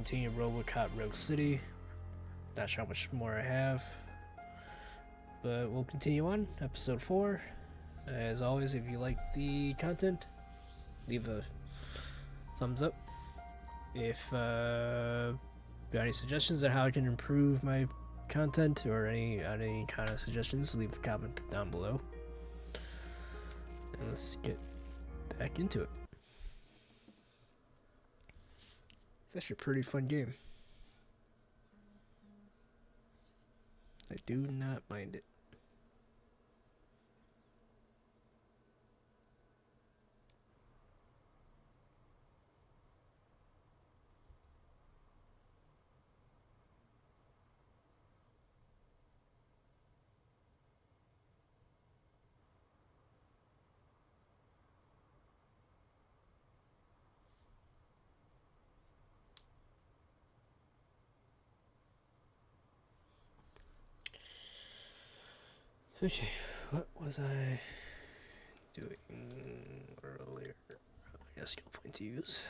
continue RoboCop Rogue City. Not sure how much more I have, but we'll continue on. Episode 4. As always, if you like the content, leave a thumbs up. If you got any suggestions on how I can improve my content or any kind of suggestions, leave a comment down below. And let's get back into it. It's actually a pretty fun game. I do not mind it. Okay, what was I doing earlier? I got a skill point to use.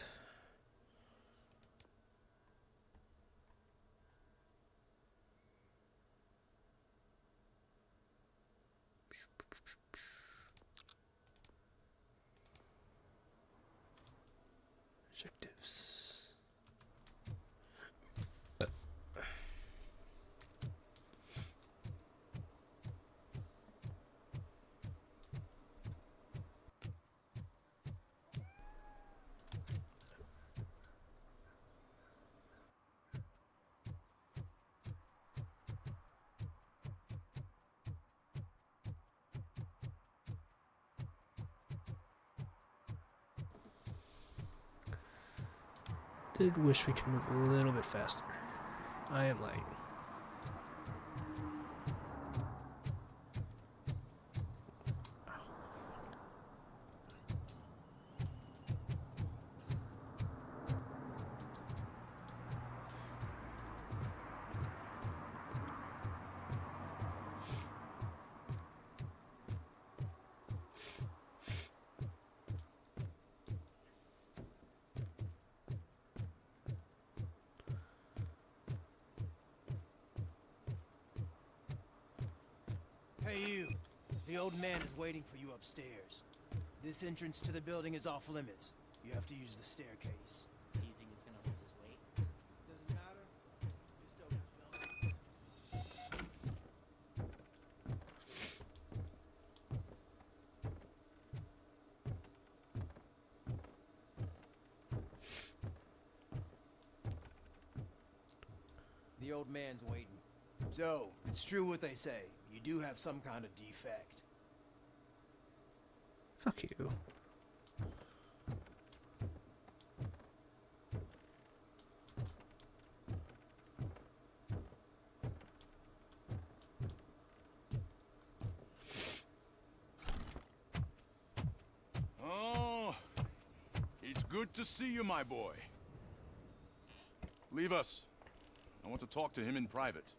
Objectives. Did wish we could move a little bit faster. I am lagging. Hey you! The old man is waiting for you upstairs. This entrance to the building is off limits. You have to use the staircase. Do you think it's gonna hold his weight? Doesn't matter. Just don't jump. The old man's waiting. So, it's true what they say. You do have some kind of defect. Fuck you. Oh, it's good to see you, my boy. Leave us. I want to talk to him in private.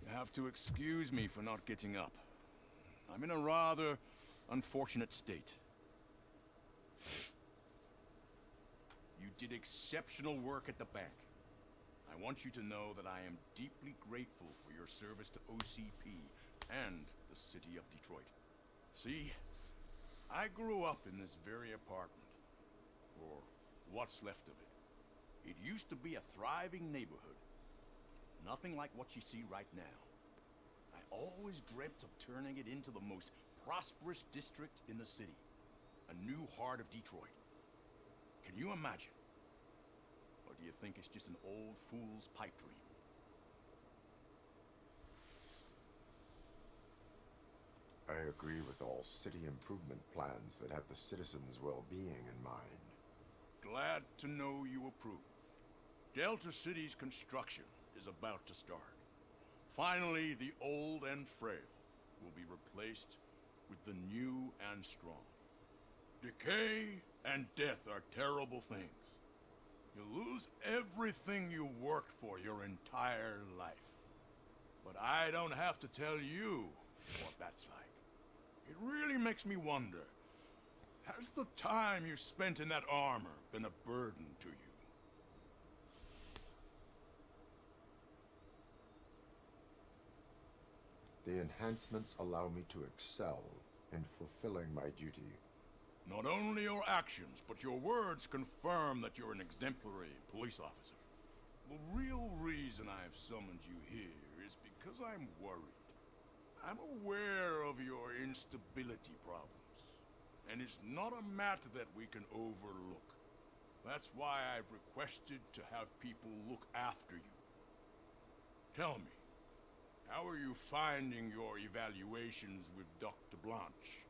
You have to excuse me for not getting up. I'm in a rather unfortunate state. You did exceptional work at the bank. I want you to know that I am deeply grateful for your service to OCP and the city of Detroit. See, I grew up in this very apartment, or what's left of it. It used to be a thriving neighborhood. Nothing like what you see right now. I always dreamt of turning it into the most prosperous district in the city. A new heart of Detroit. Can you imagine? Or do you think it's just an old fool's pipe dream? I agree with all city improvement plans that have the citizens' well-being in mind. Glad to know you approve. Delta City's construction is about to start. Finally, the old and frail will be replaced with the new and strong. Decay and death are terrible things. You lose everything you worked for your entire life. But I don't have to tell you what that's like. It really makes me wonder, has the time you spent in that armor been a burden to you? The enhancements allow me to excel in fulfilling my duty. Not only your actions, but your words confirm that you're an exemplary police officer. The real reason I've summoned you here is because I'm worried. I'm aware of your instability problems, and it's not a matter that we can overlook. That's why I've requested to have people look after you. Tell me, how are you finding your evaluations with Dr. Blanche?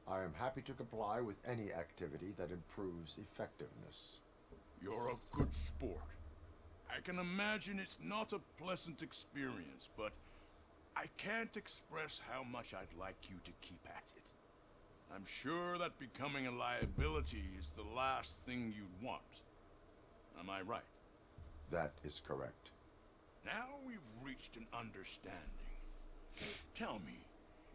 I am happy to comply with any activity that improves effectiveness. You're a good sport. I can imagine it's not a pleasant experience, but I can't express how much I'd like you to keep at it. I'm sure that becoming a liability is the last thing you'd want. Am I right? That is correct. Now we've reached an understanding. Tell me,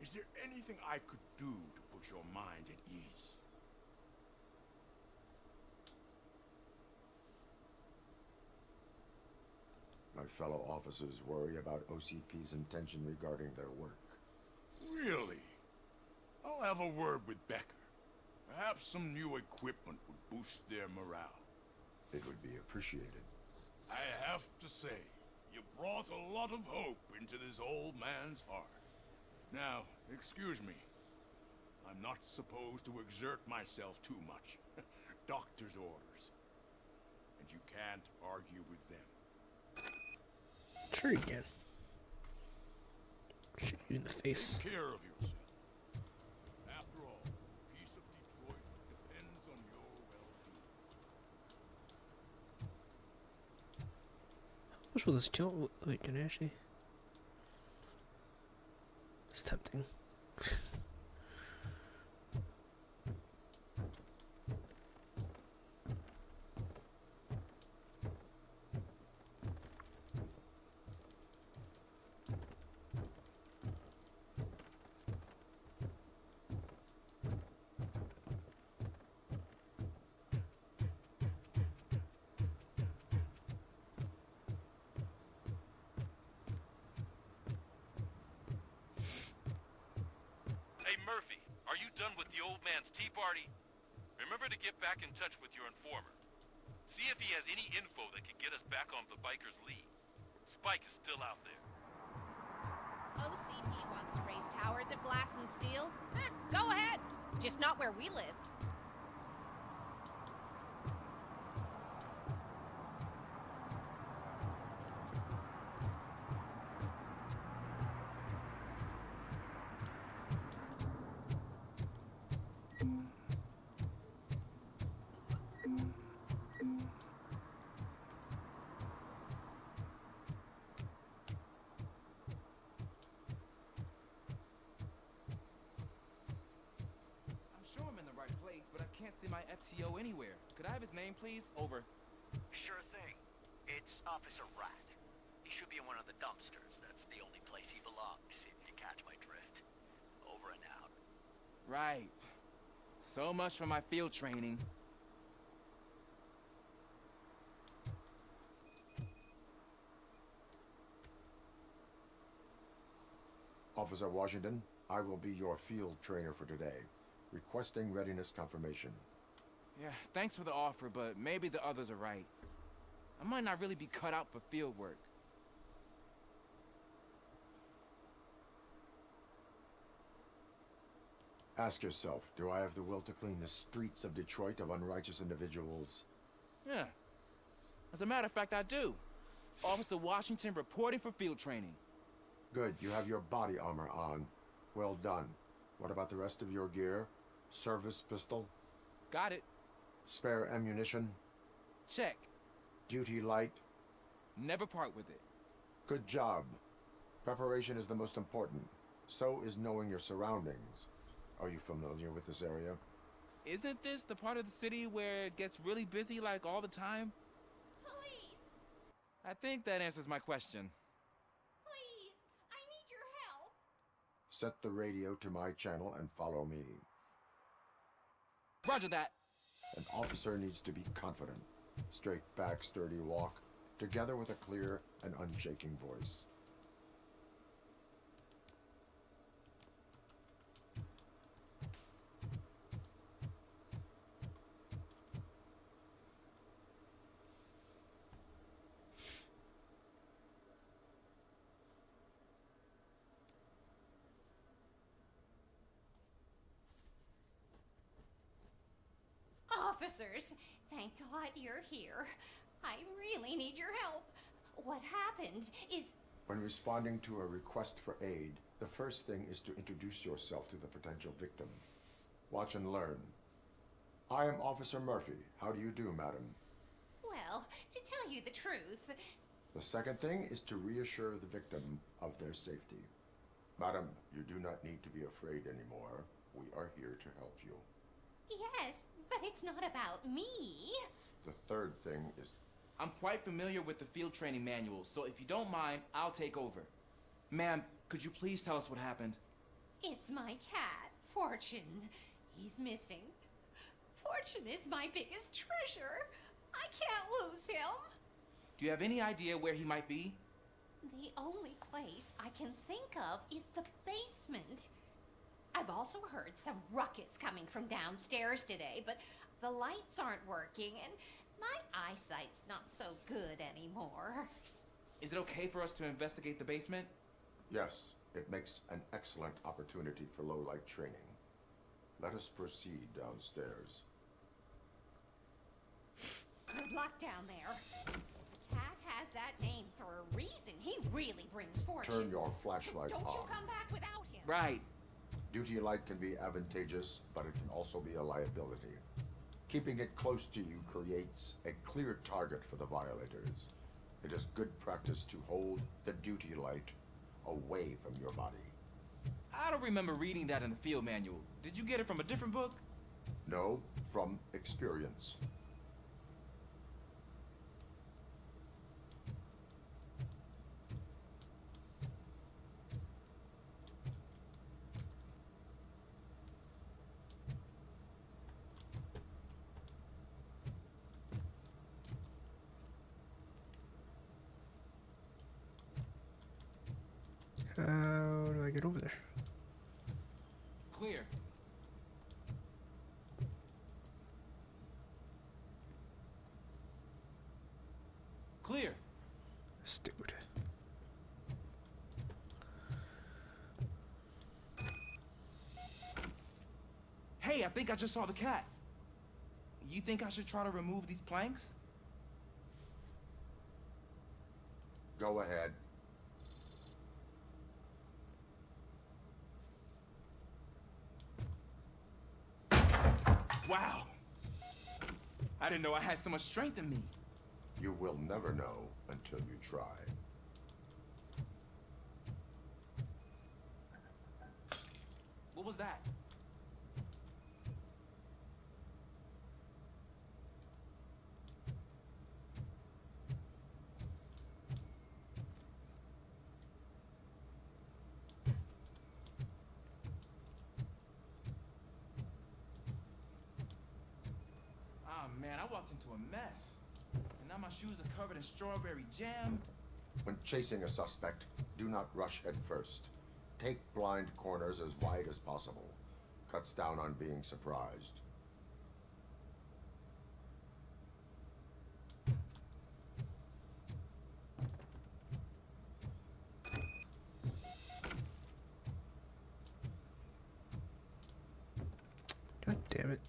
is there anything I could do to put your mind at ease? My fellow officers worry about OCP's intention regarding their work. Really? I'll have a word with Becker. Perhaps some new equipment would boost their morale. It would be appreciated. I have to say, you brought a lot of hope into this old man's heart. Now, excuse me. I'm not supposed to exert myself too much. Doctor's orders. And you can't argue with them. Sure you can. Shoot you in the face. Take care of yourself. After all, the peace of Detroit depends on your well-being. How much will this kill? Wait, can I actually? It's tempting. Hey Murphy, are you done with the old man's tea party? Remember to get back in touch with your informer. See if he has any info that could get us back on the biker's lead. Spike is still out there. OCP wants to raise towers of glass and steel? Go ahead. Just not where we live. But I can't see my FTO anywhere. Could I have his name, please? Over. Sure thing. It's Officer Rat. He should be in one of the dumpsters. That's the only place he belongs, if you catch my drift. Over and out. Right. So much for my field training. Officer Washington, I will be your field trainer for today. Requesting readiness confirmation. Yeah, thanks for the offer, but maybe the others are right. I might not really be cut out for field work. Ask yourself, do I have the will to clean the streets of Detroit of unrighteous individuals? Yeah. As a matter of fact, I do. Officer Washington reporting for field training. Good, you have your body armor on. Well done. What about the rest of your gear? Service pistol? Got it. Spare ammunition? Check. Duty light? Never part with it. Good job. Preparation is the most important. So is knowing your surroundings. Are you familiar with this area? Isn't this the part of the city where it gets really busy like all the time? Please, I think that answers my question. please, I need your help. Set the radio to my channel and follow me. Roger that. An officer needs to be confident. Straight back, sturdy walk, together with a clear and unshaking voice. Officers, thank God you're here. I really need your help. What happened is... When responding to a request for aid, the first thing is to introduce yourself to the potential victim. Watch and learn. I am Officer Murphy. How do you do, madam? Well, to tell you the truth... The second thing is to reassure the victim of their safety. Madam, you do not need to be afraid anymore. We are here to help you. Yes, but it's not about me. The third thing is... I'm quite familiar with the field training manual, so if you don't mind, I'll take over. Ma'am, could you please tell us what happened? It's my cat, Fortune. He's missing. Fortune is my biggest treasure. I can't lose him. Do you have any idea where he might be? The only place I can think of is the basement. I've also heard some ruckus coming from downstairs today, but the lights aren't working and my eyesight's not so good anymore. Is it okay for us to investigate the basement? Yes, it makes an excellent opportunity for low-light training. Let us proceed downstairs. Good luck down there. Cat has that name for a reason. He really brings fortune. Turn your flashlight Don't on. you come back without him. Right. Duty light can be advantageous, but it can also be a liability. Keeping it close to you creates a clear target for the violators. It is good practice to hold the duty light away from your body. I don't remember reading that in the field manual. Did you get it from a different book? No, from experience. How do I get over there? Clear. Clear. Stupid. Hey, I think I just saw the cat. You think I should try to remove these planks? Go ahead. Wow. I didn't know I had so much strength in me. You will never know until you try. What was that? Ah, man, I walked into a mess. And now my shoes are covered in strawberry jam. When chasing a suspect, do not rush head first. Take blind corners as wide as possible. Cuts down on being surprised. God damn it.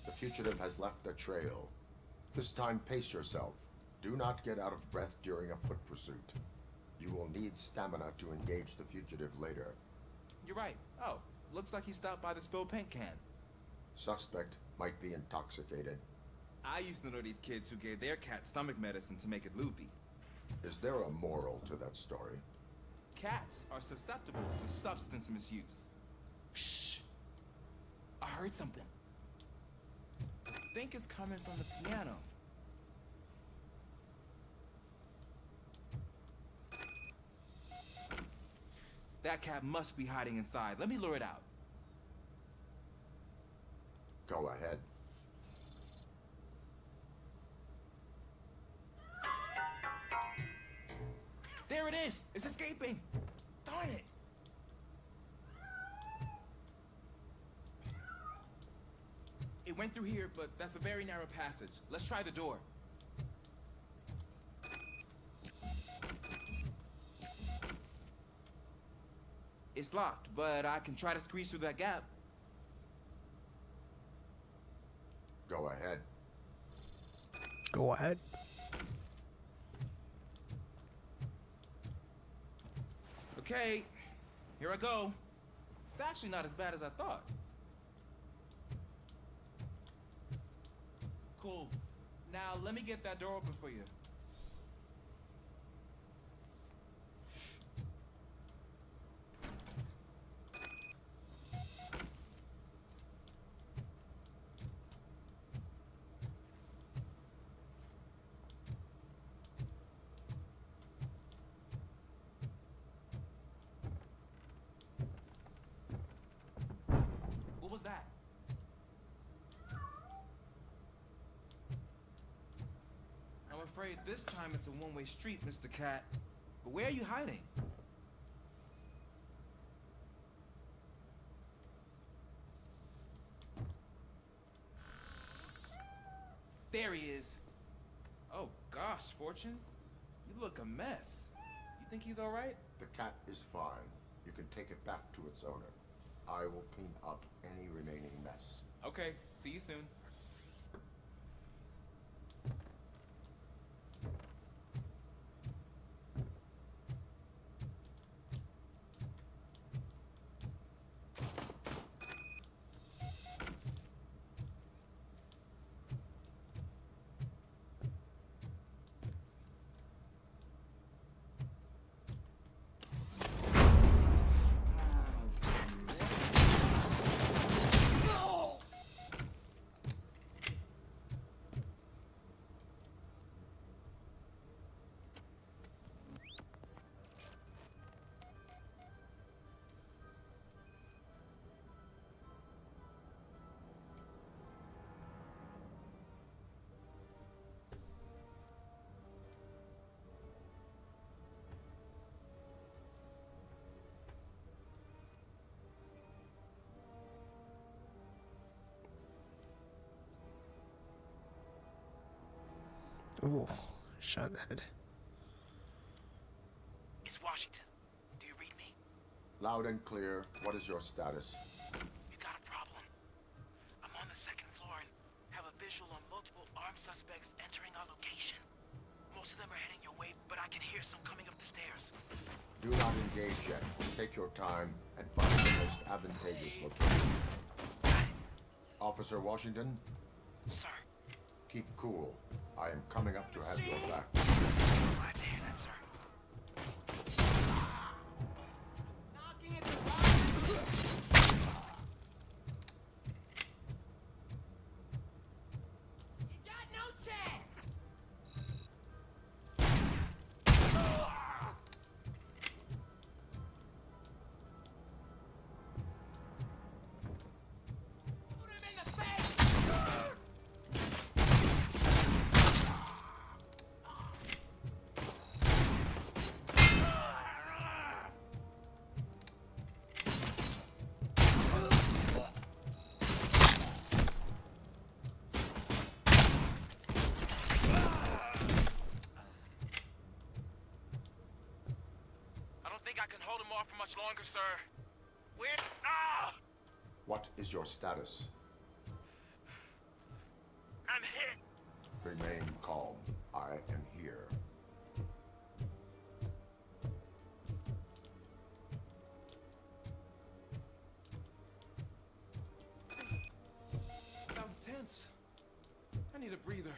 The fugitive has left a trail. This time, pace yourself. Do not get out of breath during a foot pursuit. You will need stamina to engage the fugitive later. You're right. Oh, looks like he stopped by the spilled paint can. Suspect might be intoxicated. I used to know these kids who gave their cat stomach medicine to make it loopy. Is there a moral to that story? Cats are susceptible to substance misuse. Shh. I heard something. I think it's coming from the piano. That cat must be hiding inside. Let me lure it out. Go ahead. There it is! It's escaping! Darn it! It went through here, but that's a very narrow passage. Let's try the door. It's locked, but I can try to squeeze through that gap. Go ahead. Go ahead. Okay, here I go. It's actually not as bad as I thought. Cool. Now let me get that door open for you. What was that? I'm afraid this time it's a one-way street, Mr. Cat. But where are you hiding? There he is. Oh gosh, Fortune. You look a mess. You think he's all right? The cat is fine. You can take it back to its owner. I will clean up any remaining mess. Okay, see you soon. Ooh, shot in the head. It's Washington. Do you read me? Loud and clear. What is your status? You got a problem. I'm on the second floor and have a visual on multiple armed suspects entering our location. Most of them are heading your way, but I can hear some coming up the stairs. Do not engage yet. Take your time and find the most advantageous location. Officer Washington, Sir, keep cool. I am coming up to have your back. glad to hear that, sir. Knocking at the box. You got no chance! Shoot him in the face! I don't think I can hold him off for much longer, sir. Where? Ah! What is your status? I'm hit. Remain calm. I am here. That was tense. I need a breather.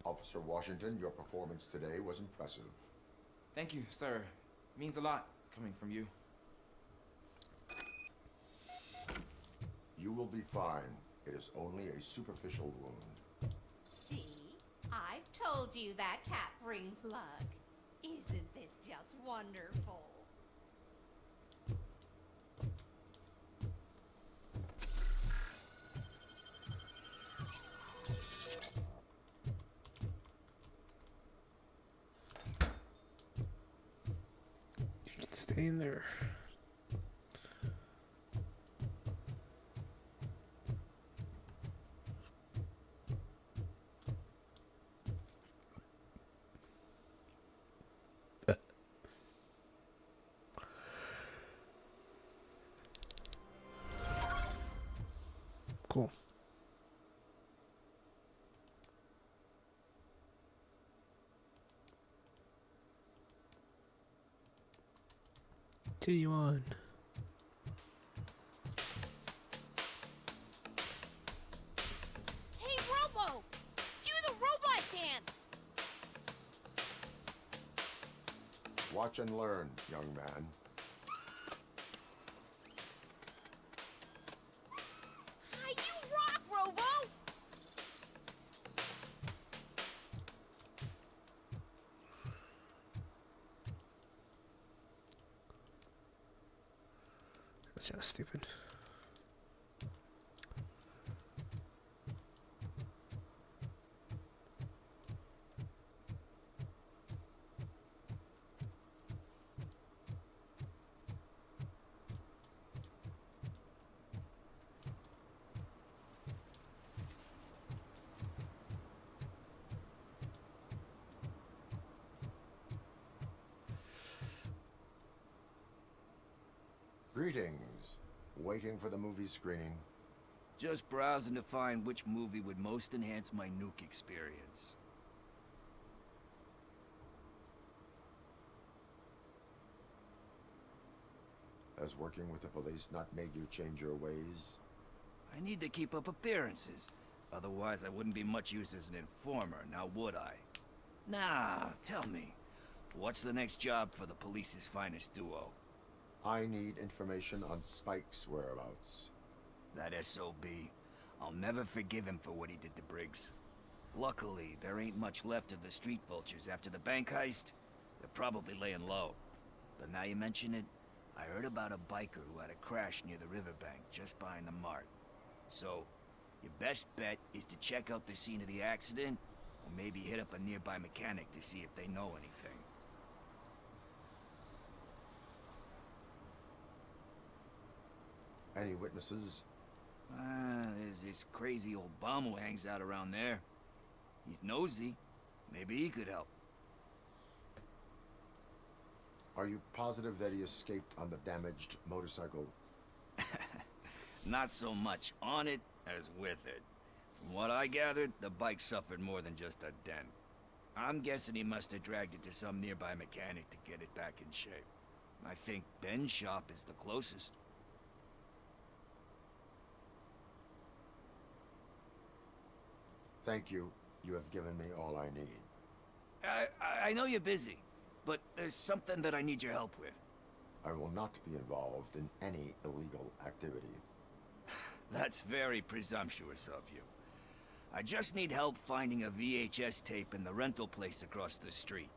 Officer Washington, your performance today was impressive. Thank you, sir. Means a lot coming from you. You will be fine. It is only a superficial wound. See? I've told you that cat brings luck. Isn't this just wonderful? Stay in there. Cool. Continue on. Hey, Robo! Do the robot dance! Watch and learn, young man. Ah, you rock, Robo! That's kind of stupid. Greetings. Waiting for the movie screening. Just browsing to find which movie would most enhance my nuke experience. Has working with the police not made you change your ways? I need to keep up appearances. Otherwise, I wouldn't be much use as an informer, now would I? Nah, tell me. What's the next job for the police's finest duo? I need information on Spike's whereabouts. That SOB. I'll never forgive him for what he did to Briggs. Luckily, there ain't much left of the street vultures after the bank heist. They're probably laying low. But now you mention it, I heard about a biker who had a crash near the riverbank just behind the mart. So, your best bet is to check out the scene of the accident, or maybe hit up a nearby mechanic to see if they know anything. Any witnesses? There's this crazy old bum who hangs out around there. He's nosy. Maybe he could help. Are you positive that he escaped on the damaged motorcycle? Not so much on it as with it. From what I gathered, the bike suffered more than just a dent. I'm guessing he must have dragged it to some nearby mechanic to get it back in shape. I think Ben's shop is the closest. Thank you. You have given me all I need. I know you're busy, but there's something that I need your help with. I will not be involved in any illegal activity. That's very presumptuous of you. I just need help finding a VHS tape in the rental place across the street.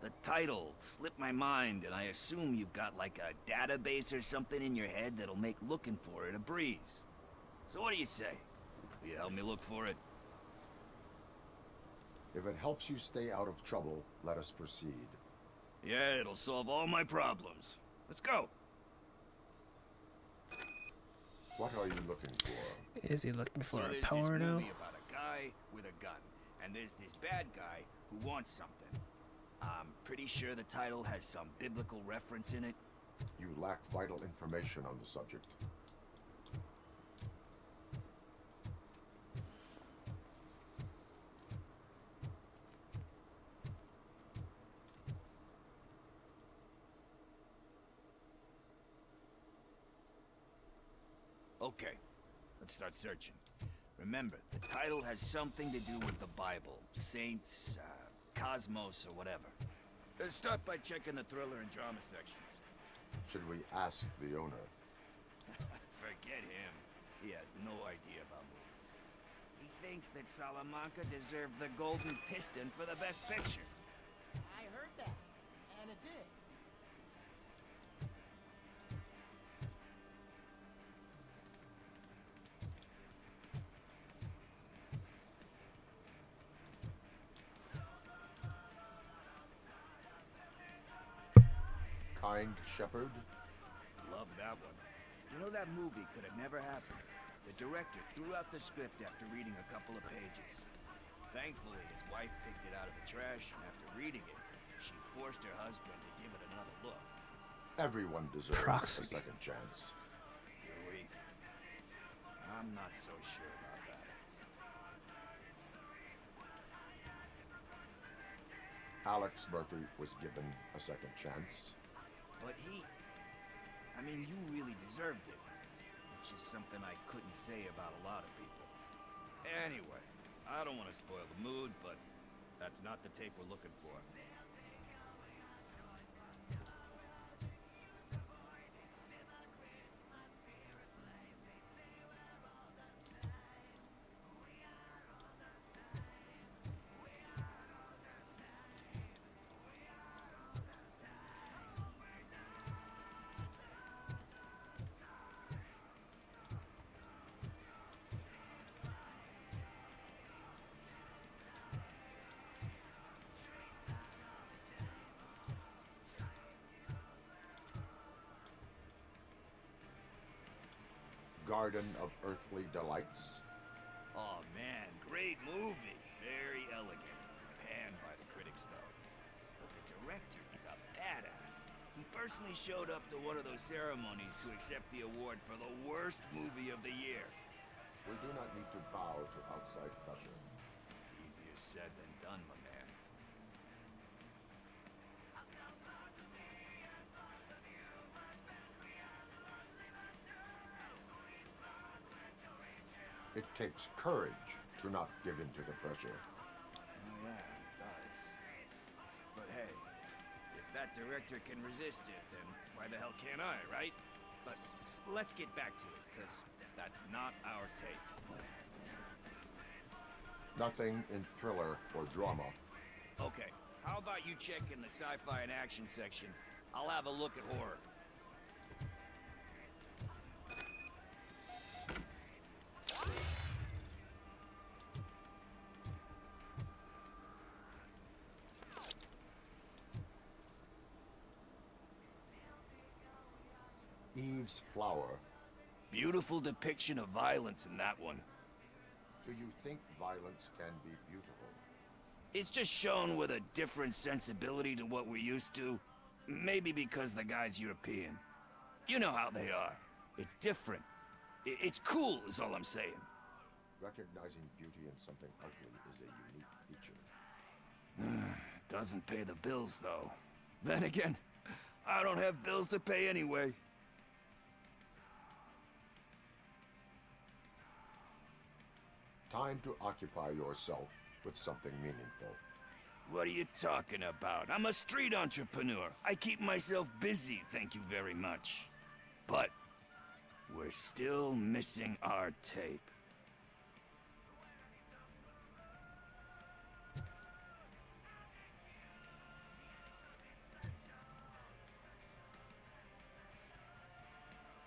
The title slipped my mind, and I assume you've got like a database or something in your head that'll make looking for it a breeze. So what do you say? Will you help me look for it? If it helps you stay out of trouble, let us proceed. Yeah, it'll solve all my problems. Let's go. What are you looking for? Is he looking for So a there's power this now? movie about a guy with a gun, and there's this bad guy who wants something. I'm pretty sure the title has some biblical reference in it. You lack vital information on the subject. Okay, let's start searching. Remember, the title has something to do with the Bible, saints, cosmos, or whatever. Let's start by checking the thriller and drama sections. Should we ask the owner? Forget him. He has no idea about movies. He thinks that Salamanca deserved the Golden Piston for the Best Picture. I heard that, and it did. Kind Shepherd? Love that one. You know, that movie could have never happened. The director threw out the script after reading a couple of pages. Thankfully, his wife picked it out of the trash, and after reading it, she forced her husband to give it another look. Everyone deserves Proxy. a second chance. Do we? I'm not so sure about that. Alex Murphy was given a second chance. But I mean, you really deserved it. Which is something I couldn't say about a lot of people. Anyway, I don't want to spoil the mood, but that's not the tape we're looking for. Garden of Earthly Delights. Oh man, great movie. Very elegant. Panned by the critics though. But the director is a badass. He personally showed up to one of those ceremonies to accept the award for the worst movie of the year. We do not need to bow to outside pressure. Easier said than done, my man. It takes courage to not give in to the pressure. Oh yeah, it does. But hey, if that director can resist it, then why the hell can't I, right? But let's get back to it, because that's not our tape. Nothing in thriller or drama. Okay, how about you check in the sci-fi and action section? I'll have a look at horror. Eve's Flower. Beautiful depiction of violence in that one. Do you think violence can be beautiful? It's just shown with a different sensibility to what we're used to. Maybe because the guy's European. You know how they are. It's different. It's cool is all I'm saying. Recognizing beauty in something ugly is a unique feature. Doesn't pay the bills, though. Then again, I don't have bills to pay anyway. Time to occupy yourself with something meaningful. What are you talking about? I'm a street entrepreneur. I keep myself busy, thank you very much. But we're still missing our tape.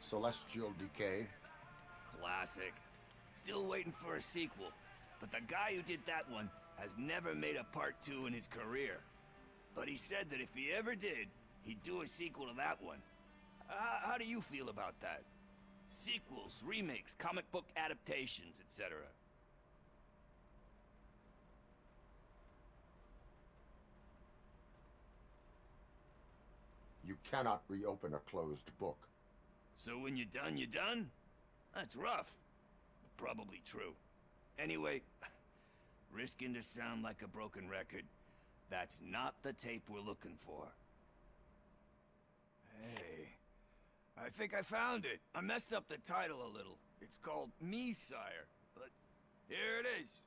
Celestial Decay. Classic. Still waiting for a sequel. But the guy who did that one has never made a part 2 in his career. But he said that if he ever did, he'd do a sequel to that one. How do you feel about that? Sequels, remakes, comic book adaptations, etc. You cannot reopen a closed book. So when you're done, you're done? That's rough. Probably true. Anyway, risking to sound like a broken record, that's not the tape we're looking for. Hey, I think I found it. I messed up the title a little. It's called Me, Sire, but here it is.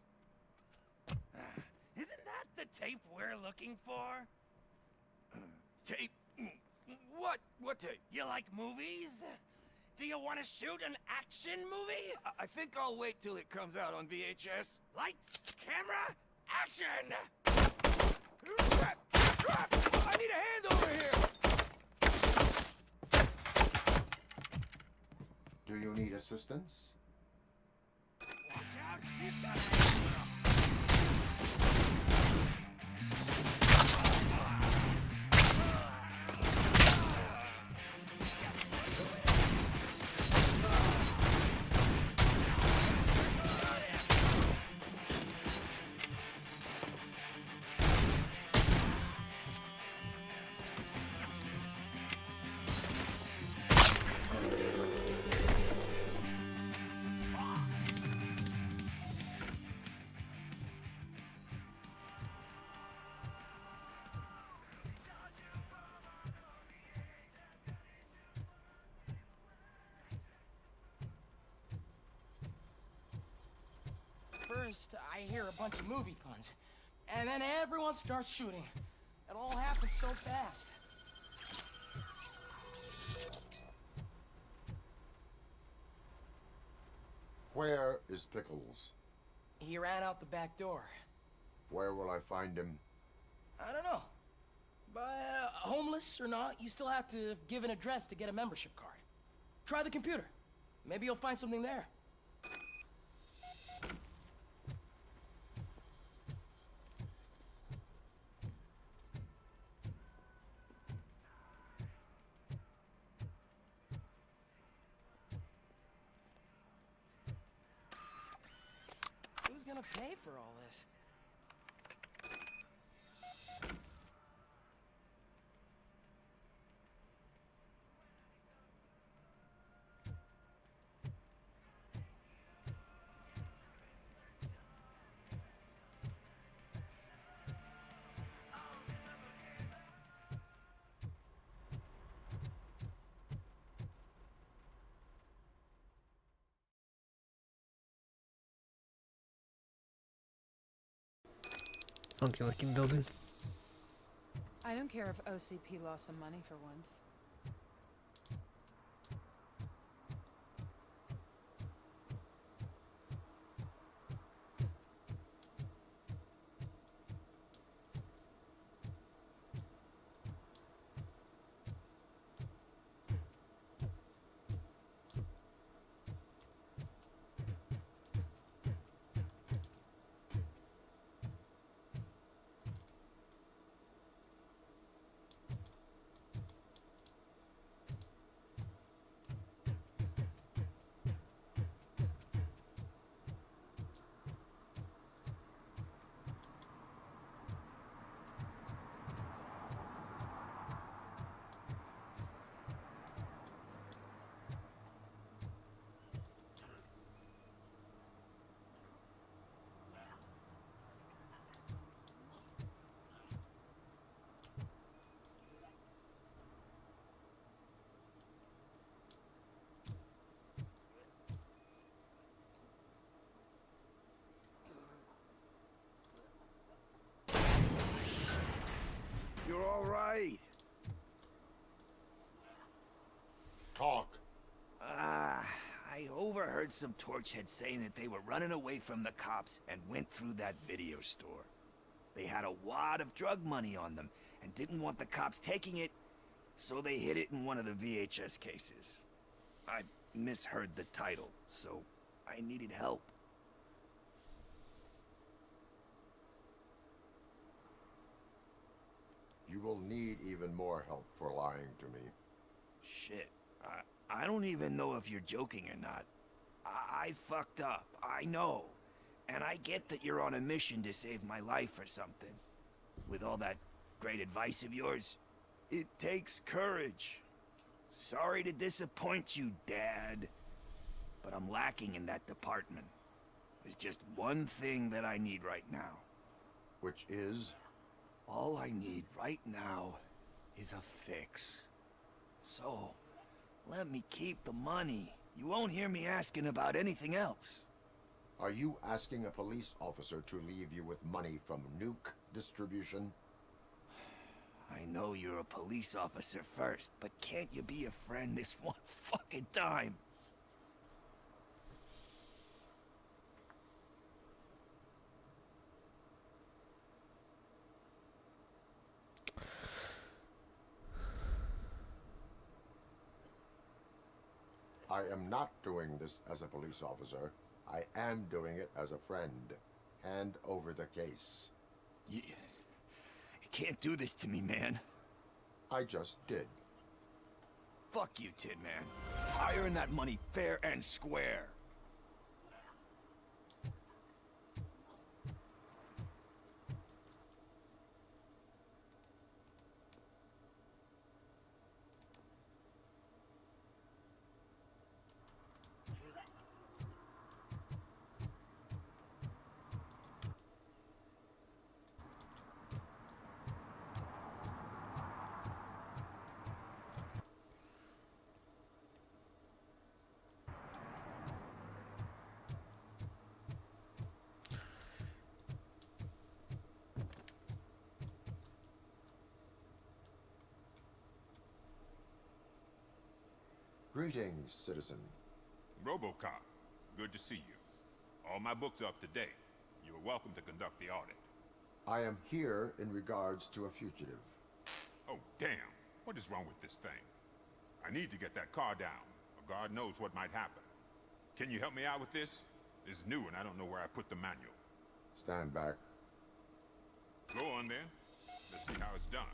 Isn't that the tape we're looking for? Tape? What? What tape? You like movies? Do you want to shoot an action movie? I think I'll wait till it comes out on VHS. Lights, camera, action! I need a hand over here! Do you need assistance? Watch out! You've got an First, I hear a bunch of movie puns, and then everyone starts shooting. It all happens so fast. Where is Pickles? He ran out the back door. Where will I find him? I don't know. But homeless or not, you still have to give an address to get a membership card. Try the computer. Maybe you'll find something there. Who's gonna pay for all this? Funky looking building. I don't care if OCP lost some money for once. You're all right. Talk. I overheard some torchheads saying that they were running away from the cops and went through that video store. They had a wad of drug money on them and didn't want the cops taking it, so they hid it in one of the VHS cases. I misheard the title, so I needed help. You will need even more help for lying to me. Shit. I don't even know if you're joking or not. I fucked up. I know. And I get that you're on a mission to save my life or something. With all that great advice of yours, it takes courage. Sorry to disappoint you, Dad. But I'm lacking in that department. There's just one thing that I need right now. Which is? All I need right now is a fix. So, let me keep the money. You won't hear me asking about anything else. Are you asking a police officer to leave you with money from nuke distribution? I know you're a police officer first, but can't you be a friend this one fucking time? I am not doing this as a police officer. I am doing it as a friend. Hand over the case. You can't do this to me, man. I just did. Fuck you, Tin Man. I earn that money fair and square. Greetings, citizen. RoboCop, good to see you. All my books are up to date. You are welcome to conduct the audit. I am here in regards to a fugitive. Oh, damn. What is wrong with this thing? I need to get that car down, or God knows what might happen. Can you help me out with this? It's new and I don't know where I put the manual. Stand back. Go on then. Let's see how it's done.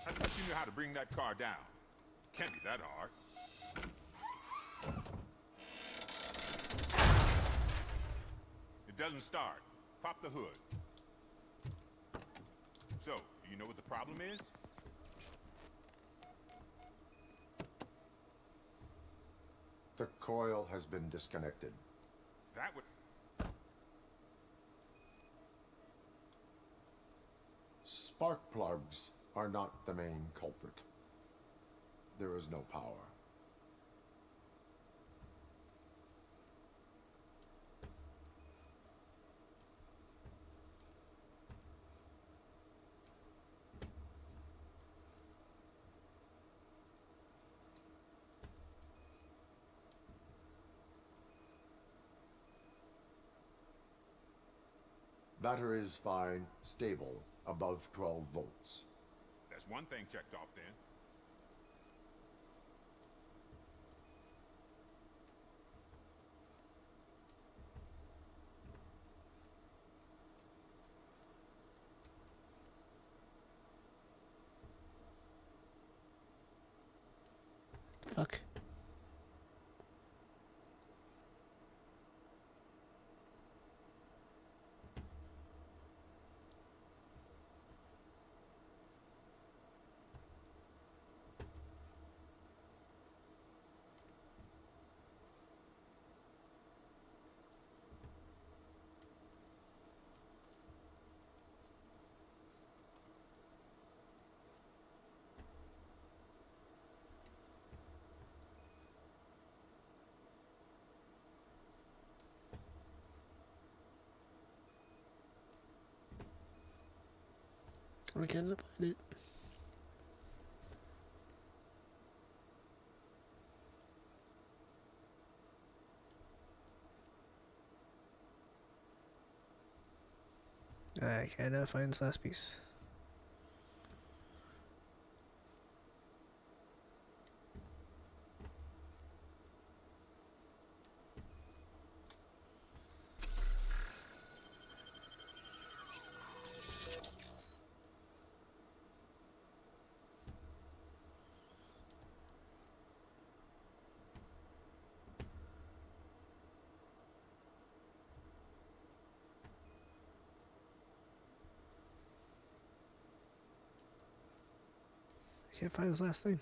I thought you knew how to bring that car down. Can't be that hard. It doesn't start. Pop the hood. So, do you know what the problem is? The coil has been disconnected. That would... Spark plugs are not the main culprit. There is no power. Battery is fine, stable, above 12 volts. That's one thing checked off then. Fuck. We can't find it. I cannot find this last piece. I can't find this last thing.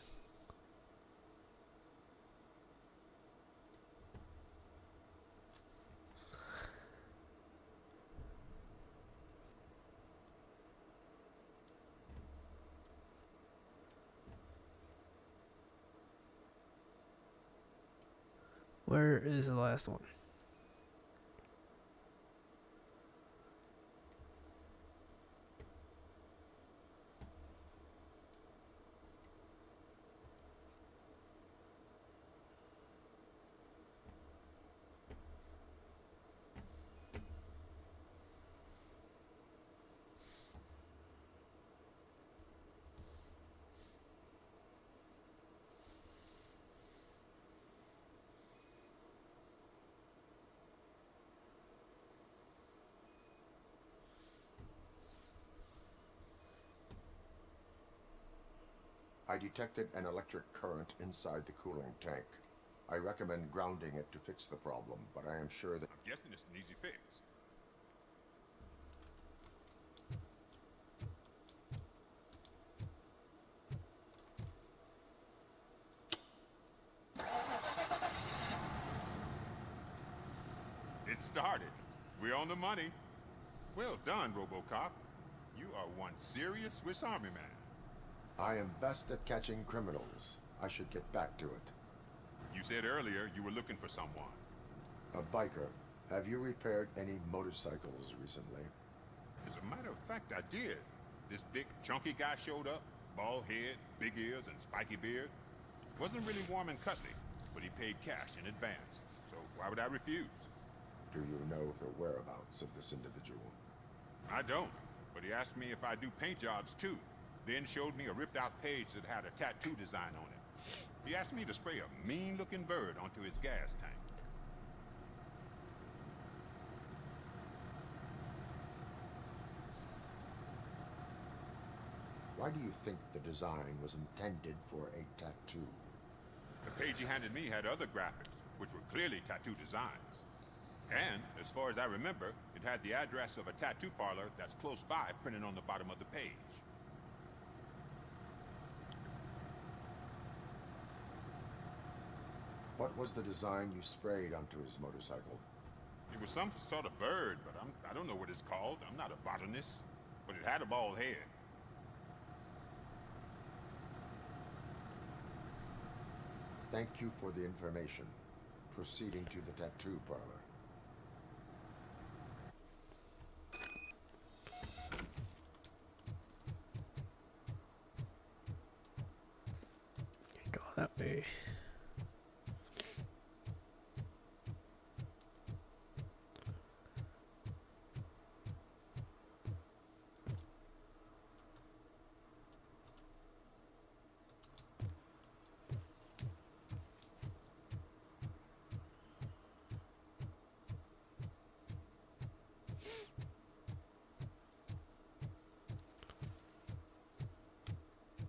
Where is the last one? I detected an electric current inside the cooling tank. I recommend grounding it to fix the problem, but I am sure that... I'm guessing it's an easy fix. It started. We're on the money. Well done, RoboCop. You are one serious Swiss Army man. I am best at catching criminals. I should get back to it. You said earlier you were looking for someone. A biker. Have you repaired any motorcycles recently? As a matter of fact, I did. This big, chunky guy showed up. Bald head, big ears, and spiky beard. Wasn't really warm and cuddly, but he paid cash in advance. So why would I refuse? Do you know the whereabouts of this individual? I don't, but he asked me if I do paint jobs too. Then showed me a ripped-out page that had a tattoo design on it. He asked me to spray a mean-looking bird onto his gas tank. Why do you think the design was intended for a tattoo? The page he handed me had other graphics, which were clearly tattoo designs. And, as far as I remember, it had the address of a tattoo parlor that's close by printed on the bottom of the page. What was the design you sprayed onto his motorcycle? It was some sort of bird, but I don't know what it's called. I'm not a botanist. But it had a bald head. Thank you for the information. Proceeding to the tattoo parlor. Can't go that way.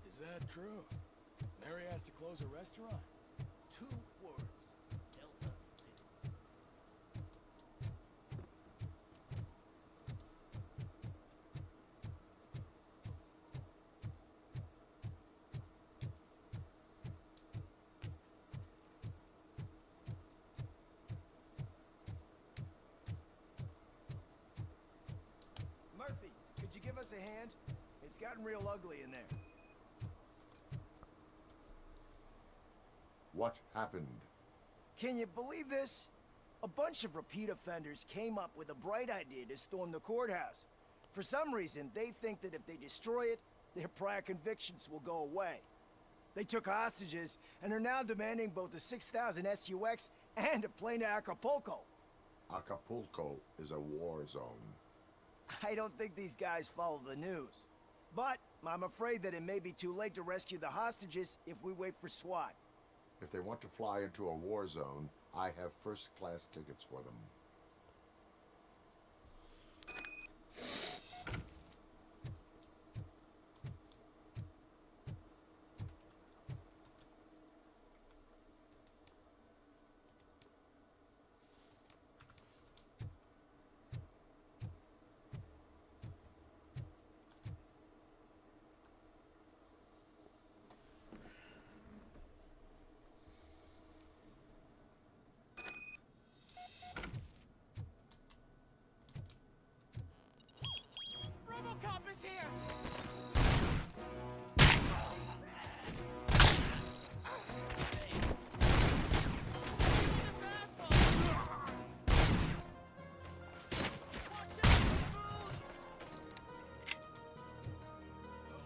Is that true? Mary has to close a restaurant? 2 words. Delta City. Murphy, could you give us a hand? It's gotten real ugly in there. What happened? Can you believe this? A bunch of repeat offenders came up with a bright idea to storm the courthouse. For some reason, they think that if they destroy it, their prior convictions will go away. They took hostages and are now demanding both the 6,000 SUX and a plane to Acapulco. Acapulco is a war zone. I don't think these guys follow the news. But I'm afraid that it may be too late to rescue the hostages if we wait for SWAT. If they want to fly into a war zone, I have first-class tickets for them. RoboCop is here! This asshole! Watch out, fools!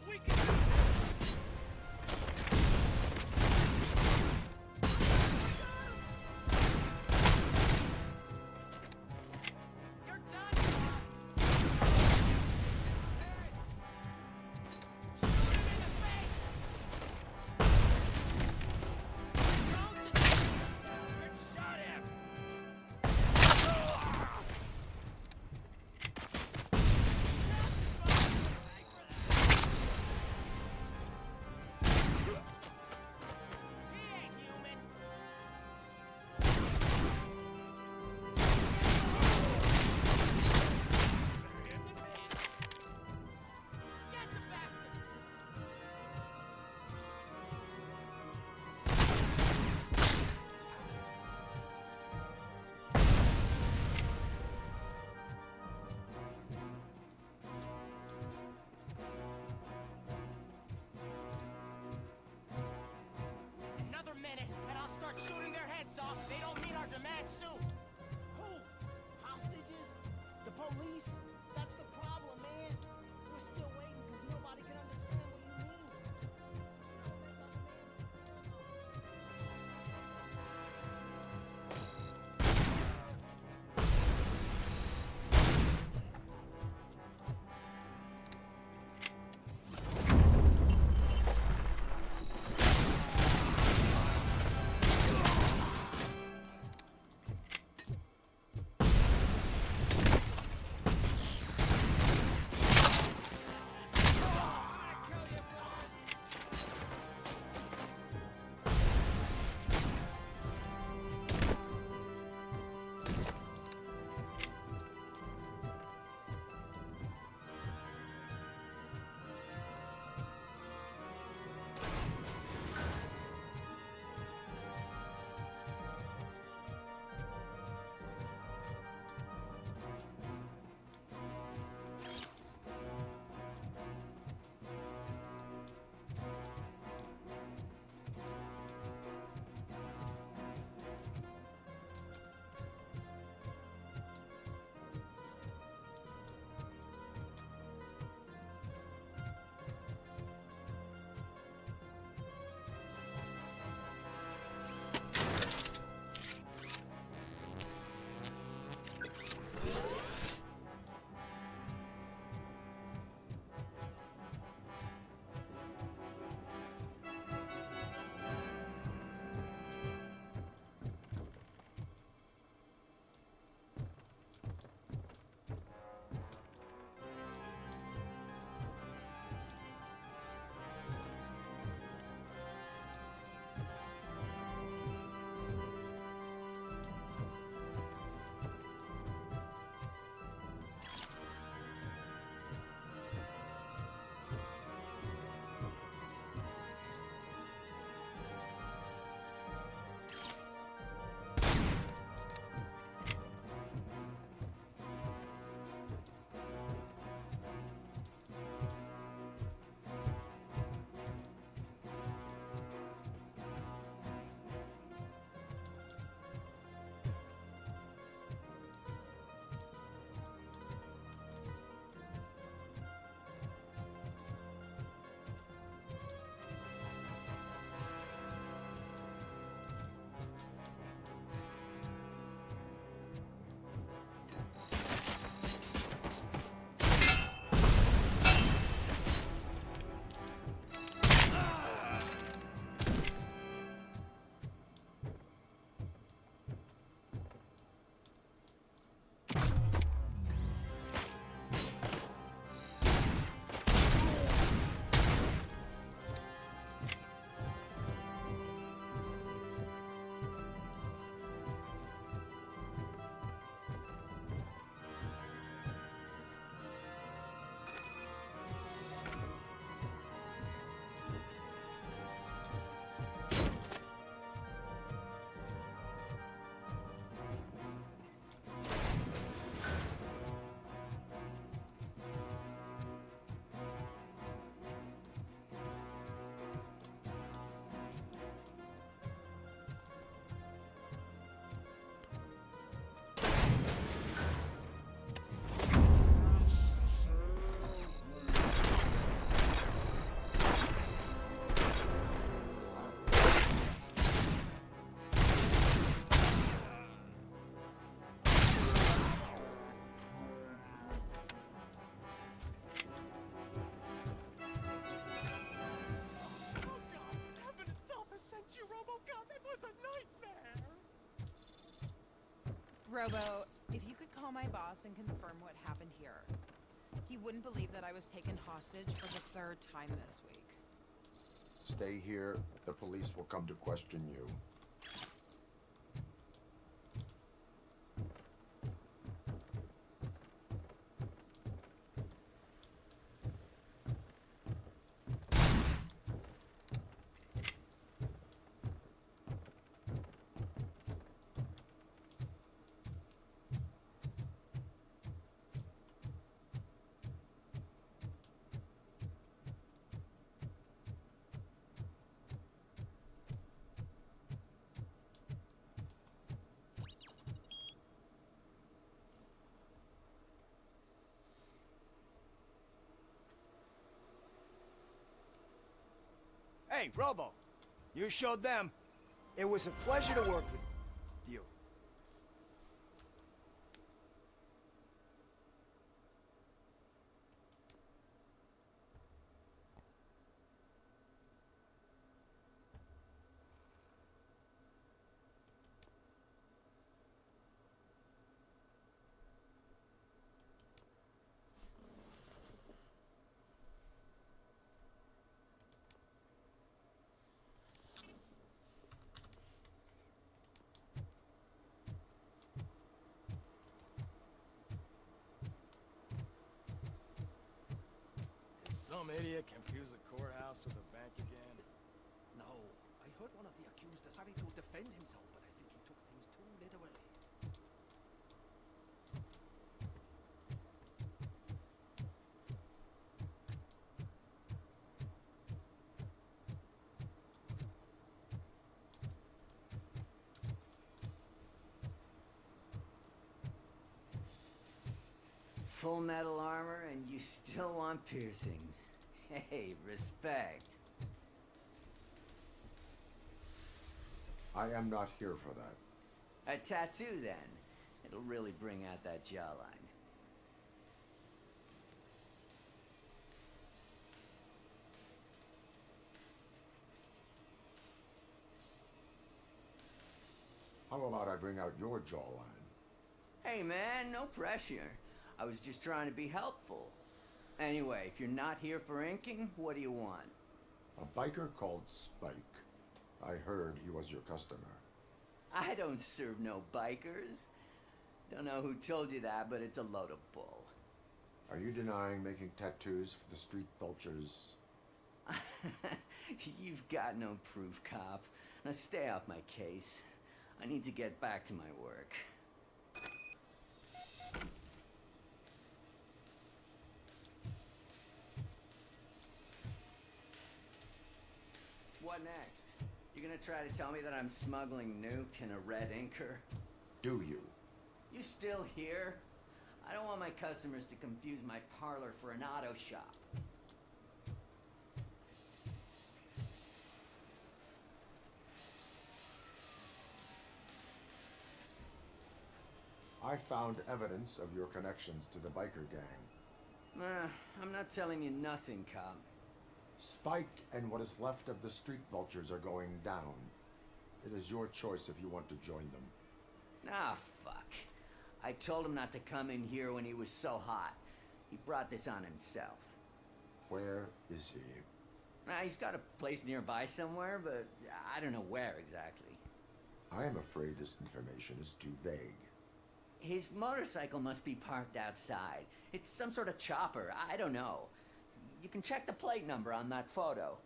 We can do You're done, Bob! start shooting their heads off, they don't meet our demands soon. Who? Hostages? The police? That's the problem, man. We're still waiting because nobody can understand what you mean. We don't make our demands Robo, if you could call my boss and confirm what happened here. He wouldn't believe that I was taken hostage for the third time this week. Stay here. The police will come to question you. Hey, Robo. You showed them. It was a pleasure to work with you. Did some idiot confuse the courthouse with a bank again? No, I heard one of the accused deciding to defend himself, but I think he took things too literally. Full metal armor and you still want piercings. Hey, respect. I am not here for that. A tattoo, then. It'll really bring out that jawline. How about I bring out your jawline? Hey, man, no pressure. I was just trying to be helpful. Anyway, if you're not here for inking, what do you want? A biker called Spike. I heard he was your customer. I don't serve no bikers. Don't know who told you that, but it's a load of bull. Are you denying making tattoos for the street vultures? You've got no proof, cop. Now stay off my case. I need to get back to my work. What next? You gonna try to tell me that I'm smuggling nuke in a red inker? Do you? You still here? I don't want my customers to confuse my parlor for an auto shop. I found evidence of your connections to the biker gang. I'm not telling you nothing, cop. Spike and what is left of the street vultures are going down. It is your choice if you want to join them. Ah, fuck. I told him not to come in here when he was so hot. He brought this on himself. Where is he? He's got a place nearby somewhere, but I don't know where exactly. I am afraid this information is too vague. His motorcycle must be parked outside. It's some sort of chopper. I don't know. You can check the plate number on that photo.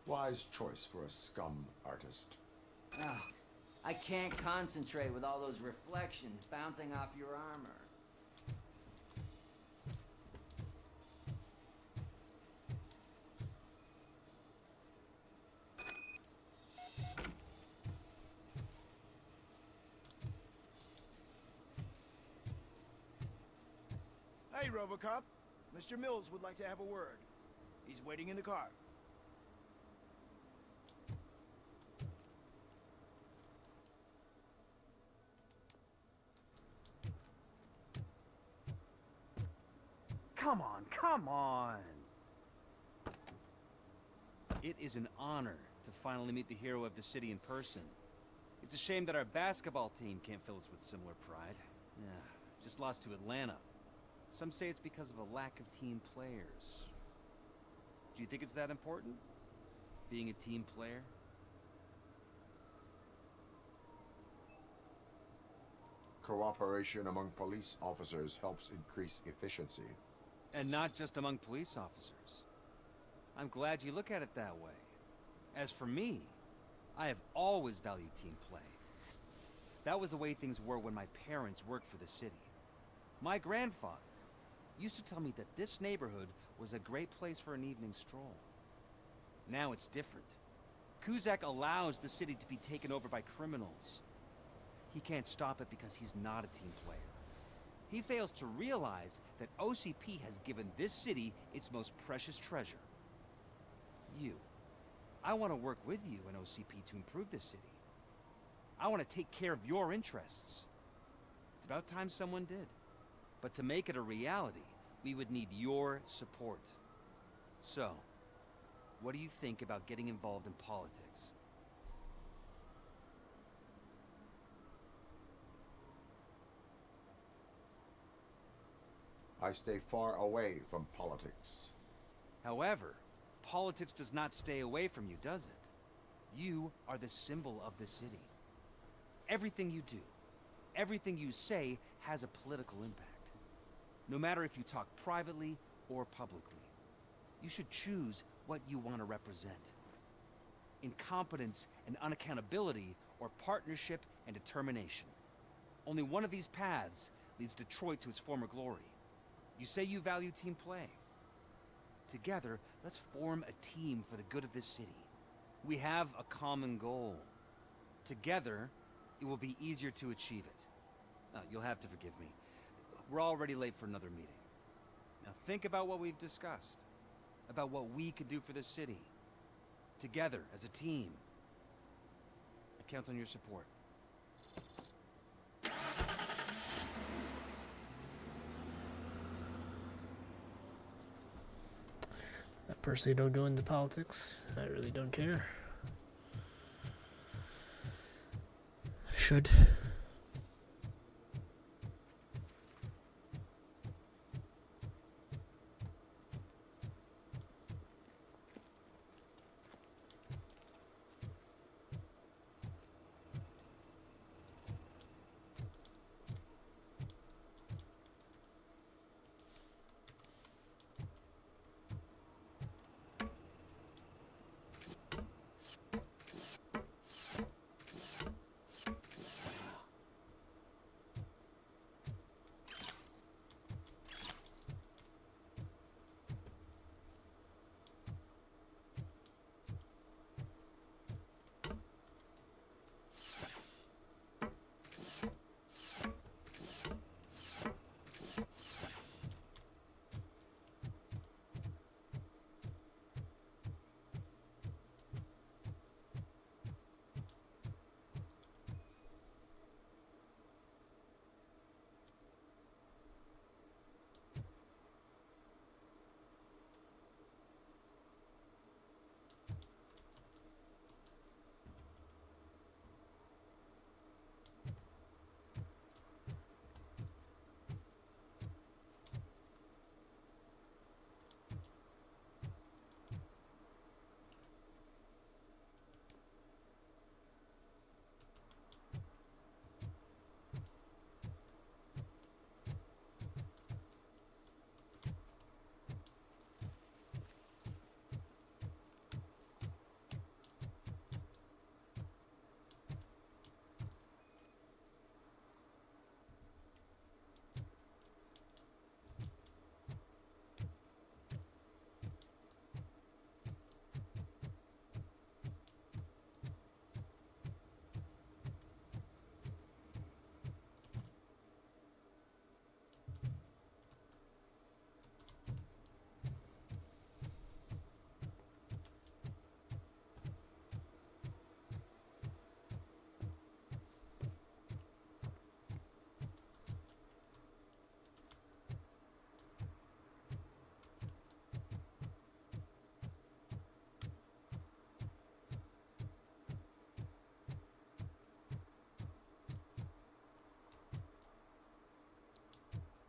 Wise choice for a scum artist. Oh, I can't concentrate with all those reflections bouncing off your armor. Hey, RoboCop. Mr. Mills would like to have a word. He's waiting in the car. Come on, come on! It is an honor to finally meet the hero of the city in person. It's a shame that our basketball team can't fill us with similar pride. Yeah, just lost to Atlanta. Some say it's because of a lack of team players. Do you think it's that important? Being a team player? Cooperation among police officers helps increase efficiency. And not just among police officers. I'm glad you look at it that way. As for me, I have always valued team play. That was the way things were when my parents worked for the city. My grandfather used to tell me that this neighborhood was a great place for an evening stroll. Now it's different. Kuzak allows the city to be taken over by criminals. He can't stop it because he's not a team player. He fails to realize that OCP has given this city its most precious treasure. You. I want to work with you and OCP to improve this city. I want to take care of your interests. It's about time someone did. But to make it a reality, we would need your support. So, what do you think about getting involved in politics? I stay far away from politics. However, politics does not stay away from you, does it? You are the symbol of the city. Everything you do, everything you say has a political impact. No matter if you talk privately or publicly, you should choose what you want to represent. Incompetence and unaccountability, or partnership and determination. Only one of these paths leads Detroit to its former glory. You say you value team play. Together, let's form a team for the good of this city. We have a common goal. Together, it will be easier to achieve it. You'll have to forgive me. We're already late for another meeting. Now think about what we've discussed. About what we could do for this city. Together, as a team. I count on your support. I personally don't go into politics. I really don't care. I should.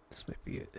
This might be it.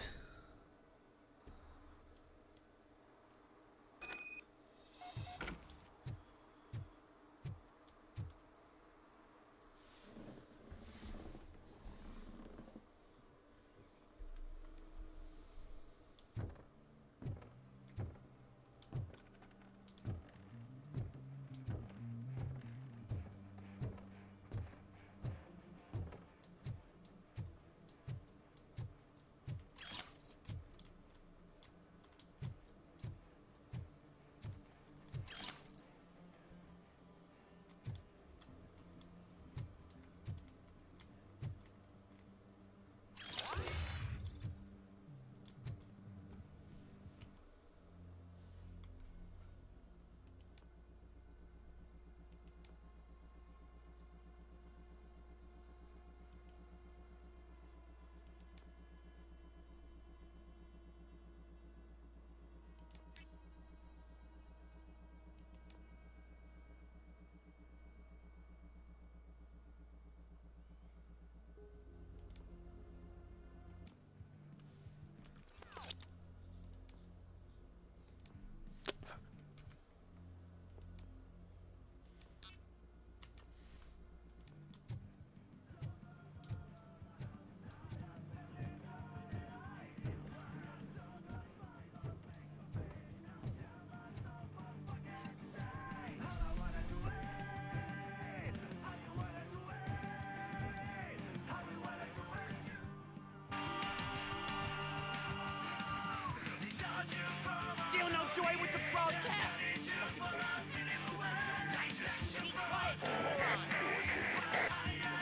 enjoy with the broadcast. Be quiet, you moron. Yes,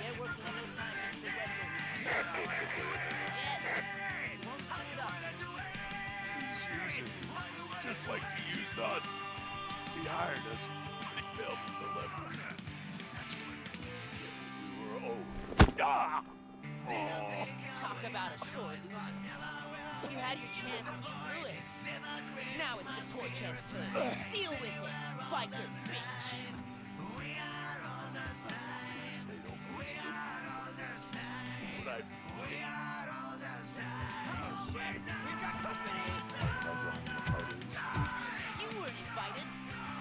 get working in no time, Mr. Rendell. Yes, you won't screw it up. He's using you, just like he used us. He hired us, but he failed to deliver. That's why we need to get what we were owed. Ah! Oh. Talk about a sore loser. You had your chance and you blew it. Now it's the toy chance turn. Deal with it, biker bitch. Say don't be stupid. Would I be right? Oh shit, we've got company! You weren't invited.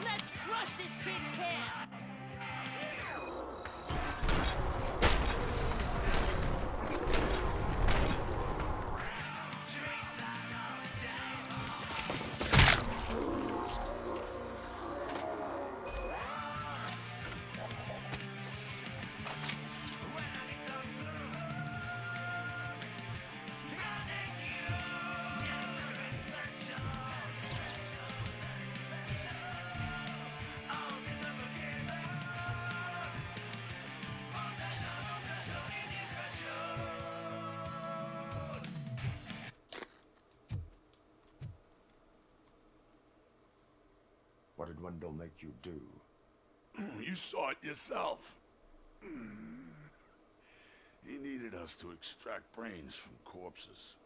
Let's crush this tin can! What did Wendell make you do? You saw it yourself. He needed us to extract brains from corpses.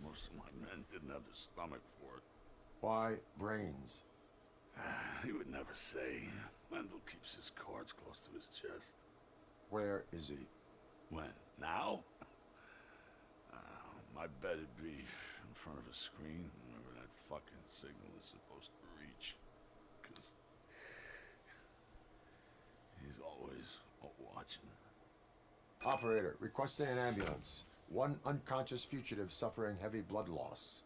Most of my men didn't have the stomach for it. Why brains? He would never say. Wendell keeps his cards close to his chest. Where is he? When? Now? My bet it'd be in front of a screen whenever that fucking signal is supposed to reach. Because he's always watching. Operator, requesting an ambulance. One unconscious fugitive suffering heavy blood loss.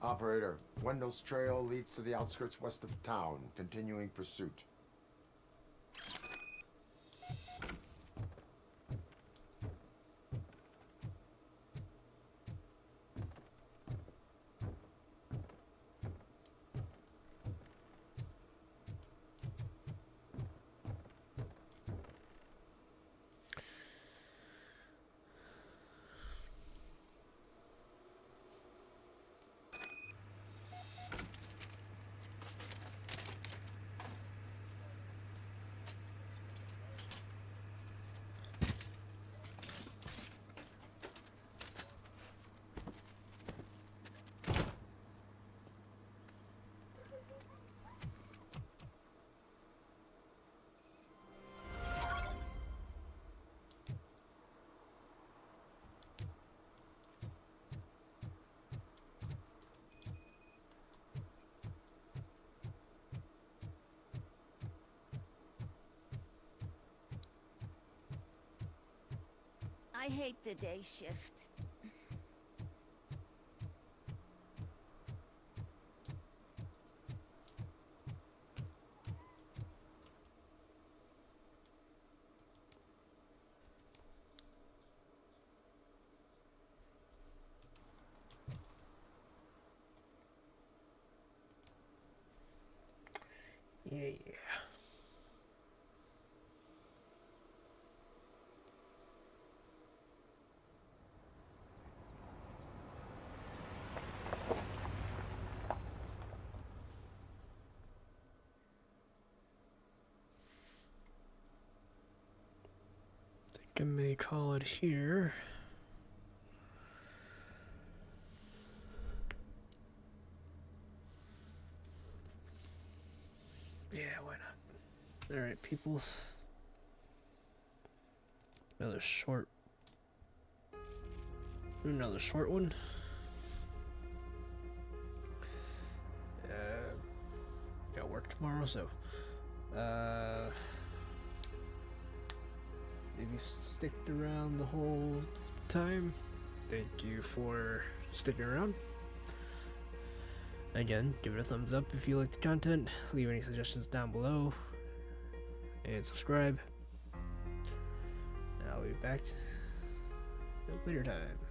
Operator, Wendell's trail leads to the outskirts west of town, continuing pursuit. hate the day shift. Yeah. I may call it here. Yeah, why not? Alright, peoples. Another short one. Got work tomorrow, so if you sticked around the whole time, thank you for sticking around. Again, give it a thumbs up if you like the content, leave any suggestions down below, and subscribe. I'll be back at a later time.